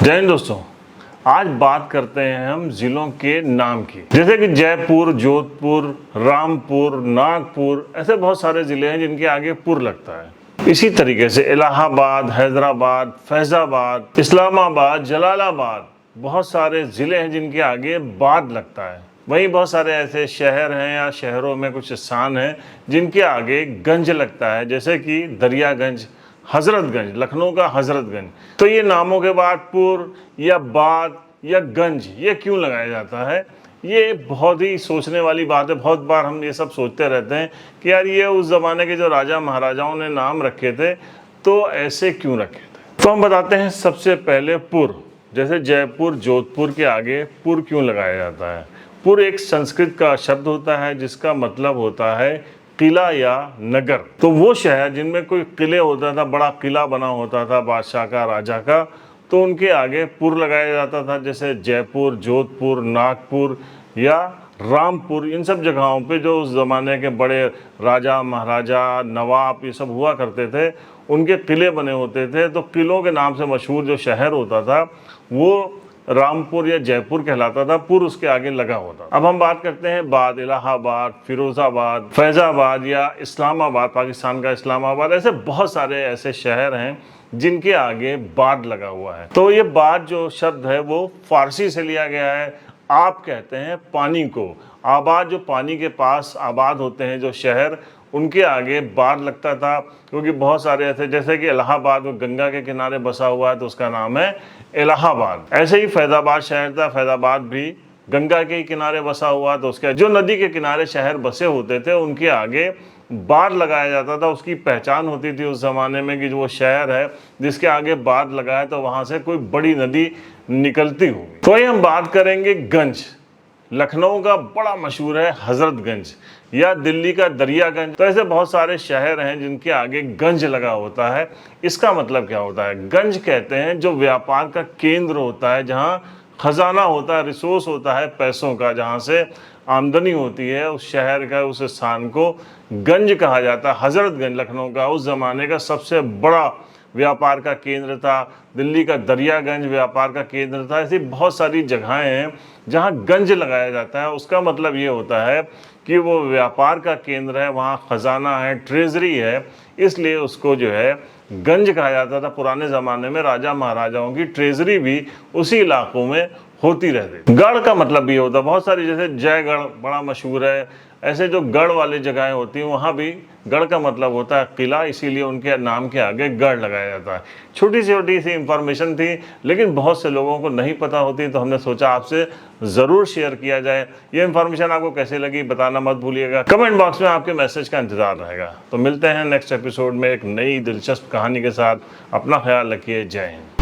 जय हिंद दोस्तों, आज बात करते हैं हम जिलों के नाम की। जैसे कि जयपुर, जोधपुर, रामपुर, नागपुर, ऐसे बहुत सारे जिले हैं जिनके आगे पुर लगता है। इसी तरीके से इलाहाबाद, हैदराबाद, फैजाबाद, इस्लामाबाद, जलालाबाद, बहुत सारे जिले हैं जिनके आगे बाद लगता है। वहीं बहुत सारे ऐसे शहर हैं या शहरों में कुछ स्थान हैं जिनके आगे गंज लगता है, जैसे कि दरियागंज, हजरतगंज, लखनऊ का हजरतगंज। तो ये नामों के बाद पुर या बाद या गंज ये क्यों लगाया जाता है, ये बहुत ही सोचने वाली बात है। बहुत बार हम ये सब सोचते रहते हैं कि यार ये उस ज़माने के जो राजा महाराजाओं ने नाम रखे थे तो ऐसे क्यों रखे थे। तो हम बताते हैं सबसे पहले पुर। जैसे जयपुर, जोधपुर के आगे पुर क्यों लगाया जाता है। पुर एक संस्कृत का शब्द होता है जिसका मतलब होता है किला या नगर। तो वो शहर जिनमें कोई किले होता था, बड़ा किला बना होता था बादशाह का, राजा का, तो उनके आगे पुर लगाया जाता था। जैसे जयपुर, जोधपुर, नागपुर या रामपुर, इन सब जगहों पे जो उस ज़माने के बड़े राजा महाराजा, नवाब ये सब हुआ करते थे, उनके किले बने होते थे। तो किलों के नाम से मशहूर जो शहर होता था वो रामपुर या जयपुर कहलाता था, पुर उसके आगे लगा होता। अब हम बात करते हैं बाद, इलाहाबाद, फिरोजाबाद, फैजाबाद या इस्लामाबाद, पाकिस्तान का इस्लामाबाद। ऐसे बहुत सारे ऐसे शहर हैं जिनके आगे बाद लगा हुआ है। तो ये बाद जो शब्द है वो फारसी से लिया गया है। आप कहते हैं पानी को, आबाद जो पानी के पास आबाद होते हैं जो शहर, उनके आगे बाद लगता था। क्योंकि बहुत सारे ऐसे, जैसे कि इलाहाबाद वो गंगा के किनारे बसा हुआ है तो उसका नाम है इलाहाबाद। ऐसे ही फैजाबाद शहर था, फैजाबाद भी गंगा के किनारे बसा हुआ, तो उसके जो नदी के किनारे शहर बसे होते थे उनके आगे बाद लगाया जाता था। उसकी पहचान होती थी उस ज़माने में कि जो वो शहर है जिसके आगे बाद लगा है तो वहाँ से कोई बड़ी नदी निकलती होगी। तो ये हम बात करेंगे गंज। लखनऊ का बड़ा मशहूर है हजरतगंज या दिल्ली का दरियागंज। तो ऐसे बहुत सारे शहर हैं जिनके आगे गंज लगा होता है। इसका मतलब क्या होता है। गंज कहते हैं जो व्यापार का केंद्र होता है, जहाँ खजाना होता है, रिसोर्स होता है पैसों का, जहाँ से आमदनी होती है, उस शहर का, उस स्थान को गंज कहा जाता है। हजरतगंज लखनऊ का उस ज़माने का सबसे बड़ा व्यापार का केंद्र था। दिल्ली का दरियागंज व्यापार का केंद्र था। ऐसी बहुत सारी जगहें हैं जहां गंज लगाया जाता है। उसका मतलब ये होता है कि वो व्यापार का केंद्र है, वहाँ खजाना है, ट्रेजरी है, इसलिए उसको जो है गंज कहा जाता था। पुराने ज़माने में राजा महाराजाओं की ट्रेजरी भी उसी इलाकों में होती रहती। गढ़ का मतलब भी होता है बहुत सारी, जैसे जयगढ़ बड़ा मशहूर है। ऐसे जो गढ़ वाली जगहें होती हैं वहाँ भी गढ़ का मतलब होता है किला, इसीलिए उनके नाम के आगे गढ़ लगाया जाता है। छोटी सी इंफॉर्मेशन थी लेकिन बहुत से लोगों को नहीं पता होती, तो हमने सोचा आपसे ज़रूर शेयर किया जाए। ये इन्फॉर्मेशन आपको कैसे लगी बताना मत भूलिएगा। कमेंट बॉक्स में आपके मैसेज का इंतज़ार रहेगा। तो मिलते हैं नेक्स्ट एपिसोड में एक नई दिलचस्प कहानी के साथ। अपना ख्याल रखिए। जय हिंद।